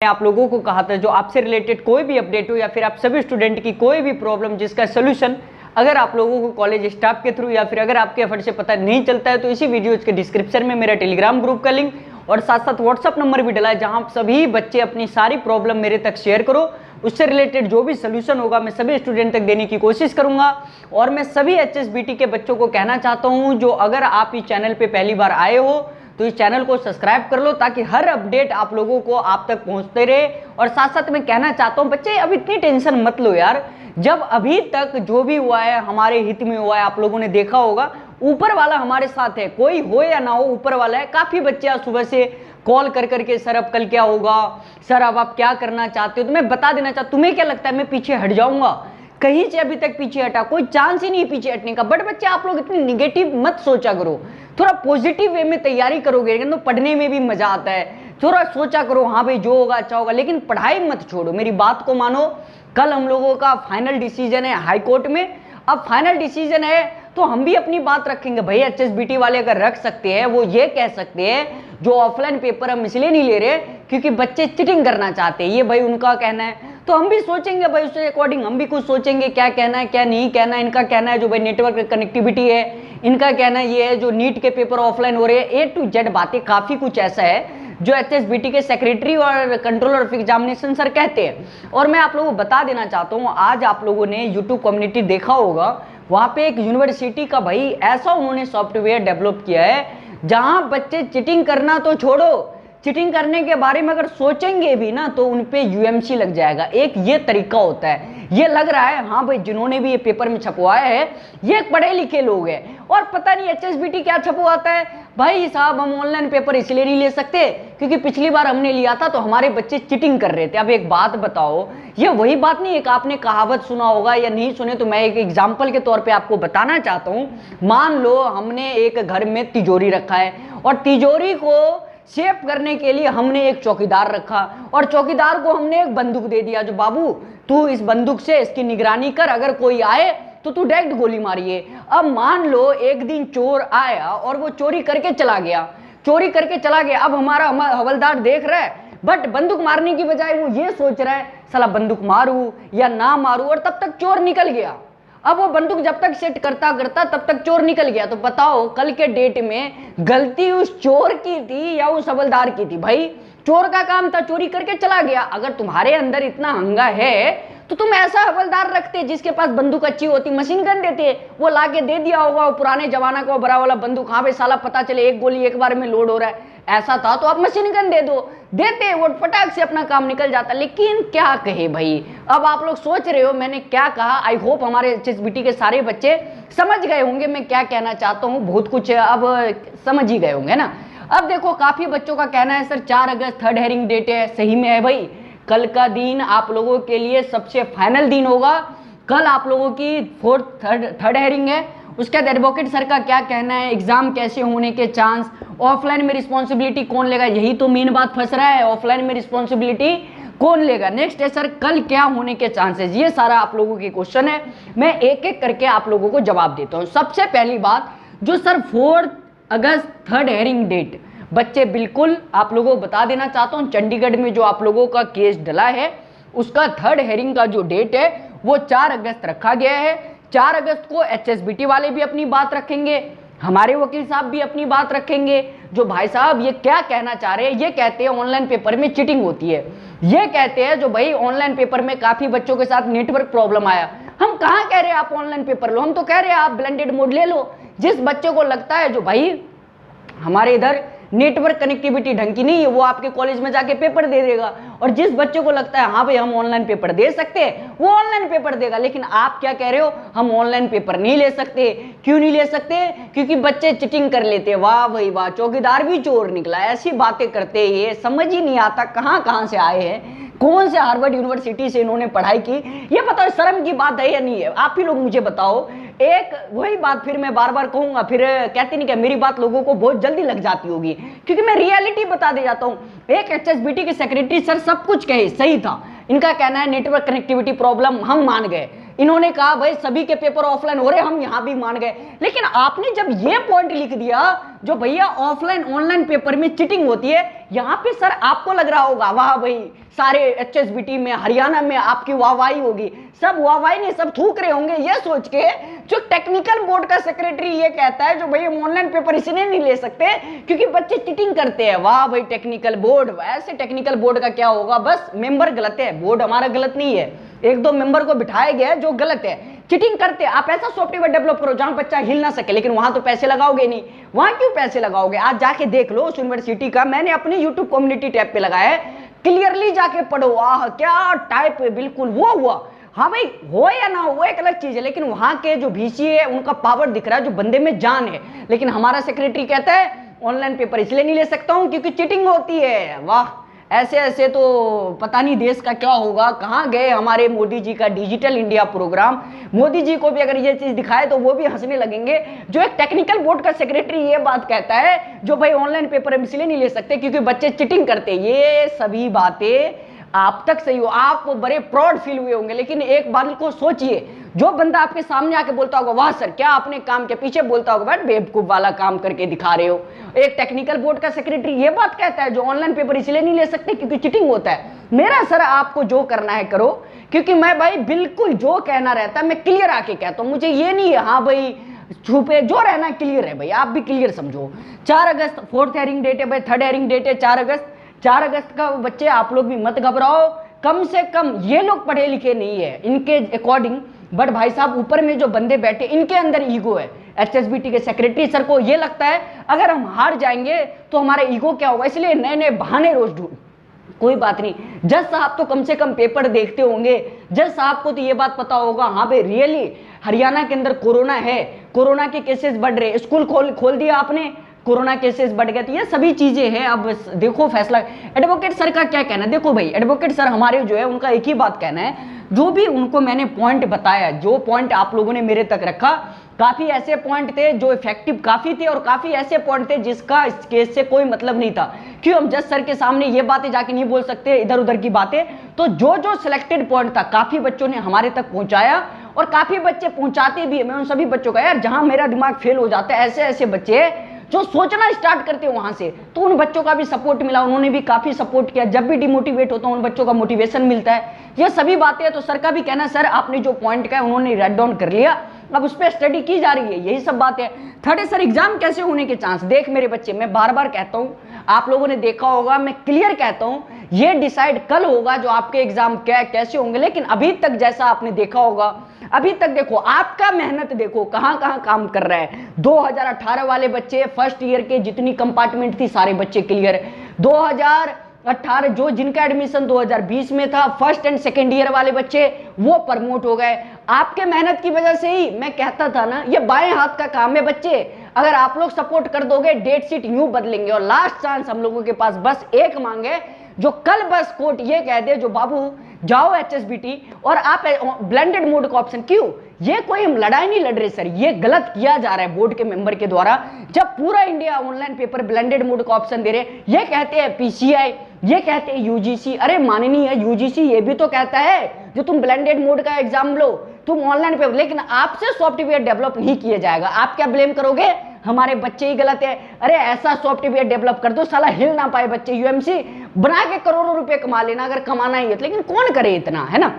आप लोगों को कहा था जो आपसे रिलेटेड कोई भी अपडेट हो या फिर आप सभी स्टूडेंट की कोई भी प्रॉब्लम जिसका सोल्यूशन अगर आप लोगों को कॉलेज स्टाफ के थ्रू या फिर अगर आपके एफर्ट से पता नहीं चलता है तो इसी वीडियो के डिस्क्रिप्शन में मेरा टेलीग्राम ग्रुप का लिंक और साथ साथ व्हाट्सअप नंबर भी डला है, जहां सभी बच्चे अपनी सारी प्रॉब्लम मेरे तक शेयर करो। उससे रिलेटेड जो भी सोल्यूशन होगा मैं सभी स्टूडेंट तक देने की कोशिश करूंगा। और मैं सभी HSBT के बच्चों को कहना चाहता हूं, जो अगर आप इस चैनल पे पहली बार आए हो तो इस चैनल को सब्सक्राइब कर लो ताकि हर अपडेट आप लोगों को आप तक पहुंचते रहे। और साथ साथ मैं कहना चाहता हूं बच्चे, अब इतनी टेंशन मत लो यार। जब अभी तक जो भी हुआ है हमारे हित में हुआ है, आप लोगों ने देखा होगा ऊपर वाला हमारे साथ है, कोई हो या ना हो ऊपर वाला है। काफी बच्चे आज सुबह से कॉल कर करके सर अब कल क्या होगा, सर अब आप क्या करना चाहते हो। तो मैं बता देना चाहता, तुम्हें क्या लगता है मैं पीछे हट जाऊंगा? कहीं से अभी तक पीछे हटा, कोई चांस ही नहीं पीछे हटने का। बट बच्चे आप लोग इतनी निगेटिव मत सोचा करो, थोड़ा पॉजिटिव वे में तैयारी करोगे तो पढ़ने में भी मजा आता है। थोड़ा सोचा करो हाँ भाई जो होगा अच्छा होगा, लेकिन पढ़ाई मत छोड़ो, मेरी बात को मानो। कल हम लोगों का फाइनल डिसीजन है हाई कोर्ट में। अब फाइनल डिसीजन है तो हम भी अपनी बात रखेंगे। भाई HSBT वाले अगर रख सकते हैं, वो ये कह सकते हैं जो ऑफलाइन पेपर हम इसलिए नहीं ले रहे क्योंकि बच्चे चीटिंग करना चाहते हैं, ये भाई उनका कहना है। तो हम भी सोचेंगे भाई उसके अकॉर्डिंग, हम भी कुछ सोचेंगे क्या कहना है क्या नहीं कहना है। इनका कहना है जो भाई नेटवर्क कनेक्टिविटी है, इनका कहना ये है जो नीट के पेपर ऑफलाइन हो रहे हैं। A to Z बातें काफी कुछ ऐसा है जो HSBT के सेक्रेटरी और कंट्रोलर ऑफ एग्जामिनेशन सर कहते हैं। और मैं आप लोगों को बता देना चाहता हूँ, आज आप लोगों ने यूट्यूब कम्युनिटी देखा होगा, वहां पे एक यूनिवर्सिटी का भाई ऐसा उन्होंने सॉफ्टवेयर डेवलप किया है जहां बच्चे चीटिंग करना तो छोड़ो, चीटिंग करने के बारे में अगर सोचेंगे भी ना तो उनपे UMC लग जाएगा। एक ये तरीका होता है। ये लग रहा है हाँ भाई जिन्होंने भी ये पेपर में छपवाया है ये पढ़े लिखे लोग हैं, और पता नहीं HSBT क्या छपवाता है। भाई साहब हम ऑनलाइन पेपर इसलिए नहीं ले सकते क्योंकि पिछली बार हमने लिया था तो हमारे बच्चे चीटिंग कर रहे थे। अब एक बात बताओ, ये वही बात नहीं, एक आपने कहावत सुना होगा या नहीं सुने तो मैं एक एग्जाम्पल के तौर पर आपको बताना चाहता हूँ। मान लो हमने एक घर में तिजोरी रखा है और तिजोरी को सेफ करने के लिए हमने एक चौकीदार रखा और चौकीदार को हमने एक बंदूक दे दिया, जो बाबू तू इस बंदूक से इसकी निगरानी कर, अगर कोई आए तो तू डायरेक्ट गोली मारिए। अब मान लो एक दिन चोर आया और वो चोरी करके चला गया, चोरी करके चला गया। अब हमारा हवलदार देख रहा है बट बंदूक मारने की बजाय वो ये सोच रहा है साला बंदूक मारूं या ना मारूं, और तब तक चोर निकल गया। अब वो बंदूक जब तक सेट करता करता तब तक चोर निकल गया। तो बताओ कल के डेट में गलती उस चोर की थी या उस हवलदार की थी? भाई चोर का काम था, चोरी करके चला गया। अगर तुम्हारे अंदर इतना हंगा है तो तुम ऐसा हवलदार रखते जिसके पास बंदूक अच्छी होती, मशीन गन देते, वो लाके दे दिया होगा वो पुराने जमाना का बड़ा वाला बंदूक। हाँ भाई साला पता चले एक गोली एक बार में लोड हो रहा है, ऐसा था तो आप मशीन गन दे दो, देते वो फटाक से अपना काम निकल जाता। लेकिन क्या कहे भाई, अब आप लोग सोच रहे हो मैंने क्या कहा। आई होप हमारे HSBT के सारे बच्चे समझ गए होंगे मैं क्या कहना चाहता हूँ, बहुत कुछ अब समझ ही गए होंगे ना। अब देखो काफी बच्चों का कहना है सर 4 अगस्त थर्ड हेयरिंग डेट है। सही में है भाई, कल का दिन आप लोगों के लिए सबसे फाइनल दिन होगा। कल आप लोगों की थर्ड हेयरिंग है। उसके बाद एडवोकेट सर का क्या कहना है, एग्जाम कैसे होने के चांस, ऑफलाइन में रिस्पॉन्सिबिलिटी कौन लेगा, यही तो मेन बात फंस रहा है, ऑफलाइन में रिस्पॉन्सिबिलिटी कौन लेगा। नेक्स्ट है सर कल क्या होने के चांसेस, ये सारा आप लोगों के क्वेश्चन है। मैं एक एक करके आप लोगों को जवाब देता हूँ। सबसे पहली बात जो सर 4 अगस्त थर्ड हेयरिंग डेट, बच्चे बिल्कुल आप लोगों को बता देना चाहता हूँ, चंडीगढ़ में जो आप लोगों का केस डला है उसका थर्ड हेयरिंग का जो डेट है वो 4 अगस्त रखा गया है। 4 अगस्त को HSBT वाले भी अपनी बात रखेंगे, हमारे वकील साहब भी अपनी बात रखेंगे। जो भाई साहब ये क्या कहना चाह रहे हैं, ये कहते हैं ऑनलाइन पेपर में चीटिंग होती है, ये कहते हैं जो भाई ऑनलाइन पेपर में काफी बच्चों के साथ नेटवर्क प्रॉब्लम आया। हम कहाँ कह रहे हैं आप ऑनलाइन पेपर लो, हम तो कह रहे हैं आप ब्लेंडेड मोड ले लो। जिस बच्चे को लगता है जो भाई हमारे इधर नेटवर्क कनेक्टिविटी ढंग की नहीं है वो आपके कॉलेज में जाके पेपर दे देगा, और जिस बच्चे को लगता है हाँ भाई हम ऑनलाइन पेपर दे सकते हैं वो ऑनलाइन पेपर देगा। लेकिन आप क्या कह रहे हो, हम ऑनलाइन पेपर नहीं ले सकते। क्यों नहीं ले सकते? क्योंकि बच्चे चीटिंग कर लेते। वाह भाई वाह, चौकीदार भी चोर निकला, ऐसी बातें करते हैं। ये समझ ही नहीं आता कहाँ से आए हैं, कौन से हार्वर्ड यूनिवर्सिटी से इन्होंने पढ़ाई की। ये बताओ शर्म की बात है या नहीं है, आप ही लोग मुझे बताओ। एक वही बात फिर मैं बार बार कहूंगा, फिर कहते नहीं क्या मेरी बात लोगों को बहुत जल्दी लग जाती होगी क्योंकि मैं रियलिटी बता दे जाता हूं। एक HSBT के सेक्रेटरी सर सब कुछ कहे सही था, इनका कहना है नेटवर्क कनेक्टिविटी प्रॉब्लम हम मान गए, इन्होंने कहा भाई सभी के पेपर ऑफलाइन हो रहे, हम यहां भी मान गए। लेकिन आपने जब ये पॉइंट लिख दिया जो भैया ऑफलाइन ऑनलाइन पेपर में चीटिंग होती है, यहां पे सर आपको लग रहा होगा वाह भाई सारे एचएसबीटी में हरियाणा में आपकी वाहवाही होगी। सब वाहवाही नहीं, सब थूक रहे होंगे ये सोच के जो टेक्निकल बोर्ड का सेक्रेटरी ये कहता है जो भाई ऑनलाइन पेपर इसलिए नहीं ले सकते क्योंकि बच्चे चीटिंग करते हैं। वाह भाई टेक्निकल बोर्ड, वैसे टेक्निकल बोर्ड का क्या होगा, बस मेंबर गलत है, बोर्ड हमारा गलत नहीं है, एक दो मेंबर को बिठाया गया है जो गलत है, चीटिंग करते हैं। आप ऐसा सॉफ्टवेयर डेवलप करो जहां बच्चा हिल ना सके, लेकिन वहां तो पैसे लगाओगे नहीं, वहां क्यों पैसे लगाओगे? आज जाके देख लो उस यूनिवर्सिटी का, मैंने अपनी यूट्यूब कम्युनिटी टैब पे लगाया है, क्लियरली जाके पढ़ो। आह क्या टाइप है, बिल्कुल वो हुआ। हाँ भाई हो या ना हो एक अलग चीज है, लेकिन वहां के जो VC है उनका पावर दिख रहा है, जो बंदे में जान है। लेकिन हमारा सेक्रेटरी कहता है ऑनलाइन पेपर इसलिए नहीं ले सकता हूं क्योंकि चीटिंग होती है। वाह, ऐसे ऐसे तो पता नहीं देश का क्या होगा, कहां गए हमारे मोदी जी का digital India programme. Modi ji को भी अगर ये चीज दिखाए तो वो भी हंसने लगेंगे। जो एक टेक्निकल बोर्ड का सेक्रेटरी ये बात कहता है जो भाई ऑनलाइन पेपर हम इसलिए नहीं ले सकते क्योंकि बच्चे चीटिंग करते, ये सभी बातें आप तक सही हो, आप बड़े प्राउड फील हुए होंगे। लेकिन एक बात को सोचिए, जो बंदा आपके सामने आके बोलता होगा वाह सर क्या आपने काम किया, पीछे बोलता होगा भाई बेवकूफ वाला काम करके दिखा रहे हो। एक टेक्निकल बोर्ड का सेक्रेटरी ये बात कहता है जो ऑनलाइन पेपर इसलिए नहीं ले सकते क्योंकि चीटिंग होता है। मेरा सर आपको जो करना है करो, क्योंकि मैं भाई बिल्कुल जो कहना रहता है मैं क्लियर आके कहता हूं। मुझे ये नहीं है हाँ भाई छुपे, जो रहना क्लियर है भाई, आप भी क्लियर समझो। 4 अगस्त 4th हेयरिंग डेट है भाई, 3rd हेयरिंग डेट है 4 अगस्त का। बच्चे आप लोग भी मत घबराओ, कम से कम ये लोग पढ़े लिखे नहीं है इनके अकॉर्डिंग, बट भाई साहब ऊपर में जो बंदे बैठे इनके अंदर ईगो है। HSBT के सेक्रेटरी सर को ये लगता है अगर हम हार जाएंगे तो हमारा ईगो क्या होगा, इसलिए नए नए बहाने रोज ढूंढ। कोई बात नहीं, जज साहब तो कम से कम पेपर देखते होंगे, जज साहब को तो ये बात पता होगा हाँ भाई रियली हरियाणा के अंदर कोरोना है, कोरोना के केसेस बढ़ रहे, स्कूल खोल दिया आपने, कोरोना केसेस बढ़ गए, तो ये सभी चीजें हैं। अब देखो फैसला एडवोकेट सर का क्या कहना है। देखो भाई एडवोकेट सर हमारे जो है उनका एक ही बात कहना है, जो भी उनको मैंने पॉइंट बताया, जो पॉइंट आप लोगों ने मेरे तक रखा, काफी ऐसे पॉइंट थे जो इफेक्टिव काफी थे और काफी ऐसे पॉइंट थे जिसका इस केस से कोई मतलब नहीं था। क्यों हम जज सर के सामने ये बातें जाके नहीं बोल सकते, इधर उधर की बातें। तो जो जो सिलेक्टेड पॉइंट था काफी बच्चों ने हमारे तक पहुंचाया और काफी बच्चे पहुंचाते भी है। मैं उन सभी बच्चों का यार जहां मेरा दिमाग फेल हो जाता है, ऐसे ऐसे बच्चे जो सोचना स्टार्ट करते हैं वहां से, तो उन बच्चों का भी सपोर्ट मिला, उन्होंने भी काफी सपोर्ट किया। जब भी डिमोटिवेट होता हूं उन बच्चों का मोटिवेशन मिलता है। ये सभी बातें हैं। तो सर का भी कहना सर आपने जो पॉइंट कहा उन्होंने राइट डाउन कर लिया, अब उस पर स्टडी की जा रही है, यही सब बात है। थर्ड है सर एग्जाम कैसे होने के चांस। देख मेरे बच्चे, मैं बार बार कहता हूं, आप लोगों ने देखा होगा, मैं क्लियर कहता हूं, ये डिसाइड कल होगा जो आपके एग्जाम क्या कैसे होंगे। लेकिन अभी तक जैसा आपने देखा होगा, अभी तक देखो आपका मेहनत देखो कहां कहां काम कर रहा है। 2018 वाले बच्चे फर्स्ट ईयर के जितनी कंपार्टमेंट थी सारे बच्चे क्लियर। 2018 जो जिनका एडमिशन 2020 में था, फर्स्ट एंड सेकेंड ईयर वाले बच्चे वो प्रमोट हो गए। आपके मेहनत की वजह से ही मैं कहता था ना, ये बाएं हाथ का काम है बच्चे, अगर आप लोग सपोर्ट कर दोगे डेट शीट यूं बदलेंगे। और लास्ट चांस हम लोगों के पास बस एक मांगे, जो कल बस कोर्ट ये कह दे जो बाबू जाओ HSBT और आप ब्लेंडेड मोड का ऑप्शन। क्यों? ये कोई हम लड़ाई नहीं लड़ रहे सर, ये गलत किया जा रहा है बोर्ड के मेंबर के द्वारा। जब पूरा India online paper blended mode का ऑप्शन दे रहे, ये कहते हैं PCI, ये कहते हैं UGC। अरे माननीय UGC ये भी तो कहता है जो तुम ब्लेंडेड मोड का एग्जाम लो, तुम ऑनलाइन पेपर, लेकिन आपसे सॉफ्टवेयर डेवलप नहीं किया जाएगा। आप क्या ब्लेम करोगे? हमारे बच्चे ही गलत है। अरे ऐसा सॉफ्टवेयर डेवलप कर दो साला हिल ना पाए बच्चे, UMC बना के करोड़ों रुपए कमा लेना अगर कमाना ही है, लेकिन कौन करे इतना, है ना।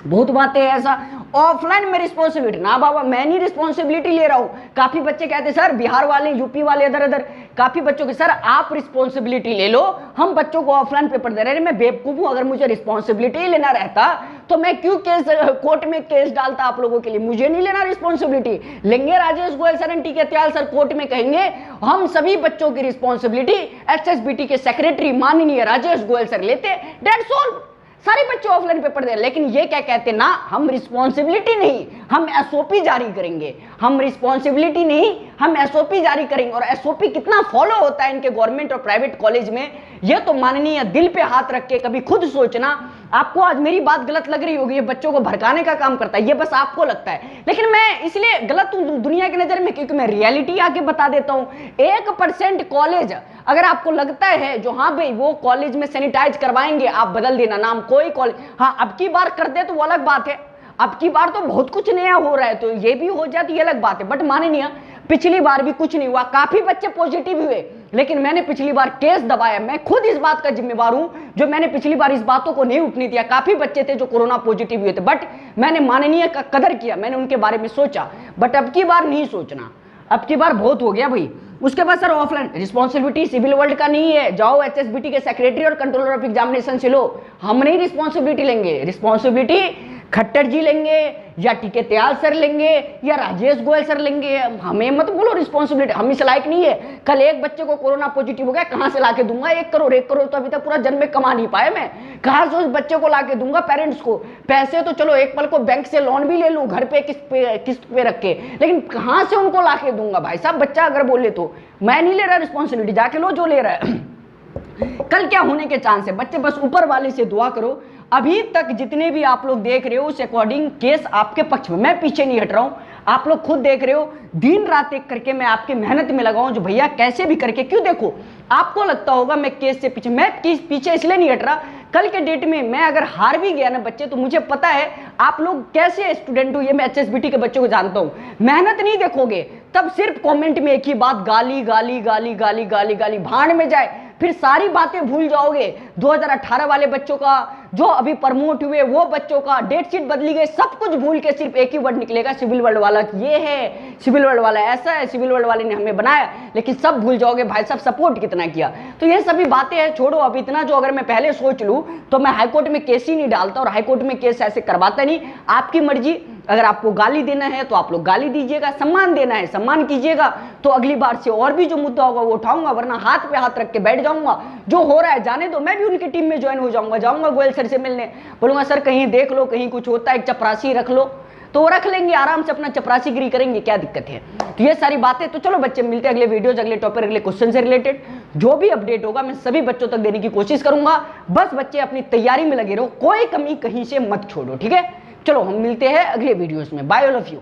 बहुत बातें हैं ऐसा। ऑफलाइन में रिस्पॉन्सिबिलिटी ना बाबा, मैं नहीं रिस्पॉन्सिबिलिटी ले रहा हूं। काफी बच्चे कहते हैं सर बिहार वाले यूपी वाले इधर इधर, काफी बच्चों के सर आप रिस्पॉन्सिबिलिटी ले लो, हम बच्चों को ऑफलाइन पेपर दे रहे हैं। मैं बेवकूफ हूं, अगर मुझे रिस्पॉन्सिबिलिटी लेना रहता तो मैं क्यों केस कोर्ट में केस डालता आप लोगों के लिए। मुझे नहीं लेना रिस्पॉन्सिबिलिटी, लेंगे राजेश गोयल सर एंड टीके त्याल सर कोर्ट में कहेंगे हम सभी बच्चों की रिस्पॉन्सिबिलिटी HSBT के सेक्रेटरी माननीय राजेश गोयल सर लेते, दैट्स ऑल। सारे बच्चे ऑफलाइन पेपर दे, लेकिन ये क्या कहते ना, हम रिस्पॉन्सिबिलिटी नहीं, हम SOP जारी करेंगे। हम रिस्पॉन्सिबिलिटी नहीं, हम SOP जारी करेंगे। और SOP कितना फॉलो होता है इनके गवर्नमेंट और प्राइवेट कॉलेज में, ये तो माननीय दिल पे हाथ रख के कभी खुद सोचना। आपको आज मेरी बात गलत लग रही होगी, ये बच्चों को भड़काने का काम करता है, ये बस आपको लगता है, लेकिन मैं इसलिए गलत हूं दुनिया की नजर में क्योंकि मैं रियलिटी आके बता देता हूं। 1% कॉलेज अगर आपको लगता है जो हाँ भाई वो कॉलेज में सैनिटाइज करवाएंगे, आप बदल देना नाम कोई कॉलेज। हाँ अब की बार कर दे तो वो अलग बात है, अब की बार तो बहुत कुछ नया हो रहा है, तो ये भी हो जाती है अलग बात है। बट माननीय पिछली बार भी कुछ नहीं हुआ, काफी बच्चे पॉजिटिव हुए, लेकिन मैंने पिछली बार केस दबाया। मैं खुद इस बात का जिम्मेवार हूं, जो मैंने पिछली बार इस बातों को नहीं उठने दिया। काफी बच्चे थे जो कोरोना पॉजिटिव हुए थे, बट मैंने माननीय का कदर किया, मैंने उनके बारे में सोचा। बट अब की बार नहीं सोचना, अब की बार बहुत हो गया भाई। उसके बाद sir offline responsibility civil world का नहीं है, जाओ एचएसबीटी के सेक्रेटरी और कंट्रोलर ऑफ एग्जामिनेशन से लो, हम नहीं रिस्पॉन्सिबिलिटी लेंगे। रिस्पॉन्सिबिलिटी खट्टर जी लेंगे या टीके त्याल सर लेंगे या राजेश गोयल सर लेंगे, हमें मत बोलो रिस्पॉन्सिबिलिटी, हम इस लायक नहीं है। कल एक बच्चे को कोरोना पॉजिटिव हो गया, कहां से लाके दूंगा 1 करोड़? 1 करोड़ तो अभी तक पूरा जन्म में कमा नहीं पाए, मैं कहां से उस बच्चे को लाके दूंगा? पेरेंट्स को पैसे तो चलो एक पल को बैंक से लोन भी ले लूं घर पे किस्त पे रख के, लेकिन कहां से उनको लाके दूंगा? भाई साहब बच्चा अगर बोले तो मैं नहीं ले रहा रिस्पॉन्सिबिलिटी, जाके लो जो ले रहा है। कल क्या होने के चांस है? बच्चे बस ऊपर वाले से दुआ करो। अभी तक जितने भी आप लोग देख रहे हो उस अकॉर्डिंग केस आपके पक्ष में, मैं पीछे नहीं हट रहा हूं। आप लोग खुद देख रहे हो, दिन रात एक करके मैं आपकी मेहनत में लगाऊं, जो भैया कैसे भी करके। क्यों? देखो आपको लगता होगा मैं केस से पीछे, मैं पीछे इसलिए नहीं हट रहा। कल के डेट में मैं अगर हार भी गया ना बच्चे, तो मुझे पता है आप लोग कैसे स्टूडेंट हो, ये मैं एचएसबीटी के बच्चों को जानता हूं। मेहनत नहीं देखोगे, तब सिर्फ कमेंट में एक ही बात, गाली गाली गाली गाली गाली गाली, भाड़ में जाए, फिर सारी बातें भूल जाओगे। 2018 वाले बच्चों का, जो अभी प्रमोट हुए वो बच्चों का, डेट शीट बदली गई, सब कुछ भूल के सिर्फ एक ही वर्ड निकलेगा, सिविल वर्ल्ड वाला ये है, सिविल वर्ल्ड वाला ऐसा है, सिविल वर्ल्ड वाले ने हमें बनाया, लेकिन सब भूल जाओगे भाई साहब सपोर्ट कितना किया। तो ये सभी बातें हैं, छोड़ो अब इतना। जो अगर मैं पहले सोच लूं तो मैं हाईकोर्ट में केस ही नहीं डालता, और हाईकोर्ट में केस ऐसे करवाता नहीं। आपकी मर्जी, अगर आपको गाली देना है तो आप लोग गाली दीजिएगा, सम्मान देना है सम्मान कीजिएगा, तो अगली बार से और भी जो मुद्दा होगा वो उठाऊंगा, वरना हाथ पे हाथ रख के बैठ जाऊंगा। जो हो रहा है जाने दो, मैं भी उनकी टीम में ज्वाइन हो जाऊंगा, जाऊंगा गोयल सर से मिलने, बोलूंगा सर कहीं देख लो, कहीं कुछ होता है, एक चपरासी रख लो, तो वो रख लेंगे, आराम से अपना चपरासीगिरी करेंगे, क्या दिक्कत है। तो ये सारी बातें। तो चलो बच्चे मिलते हैं अगले वीडियोज, अगले टॉपिक, अगले क्वेश्चन से रिलेटेड जो भी अपडेट होगा मैं सभी बच्चों तक देने की कोशिश करूंगा। बस बच्चे अपनी तैयारी में लगे रहो, कोई कमी कहीं से मत छोड़ो, ठीक है। चलो हम मिलते हैं अगले वीडियोस में, बाय ऑल ऑफ यू।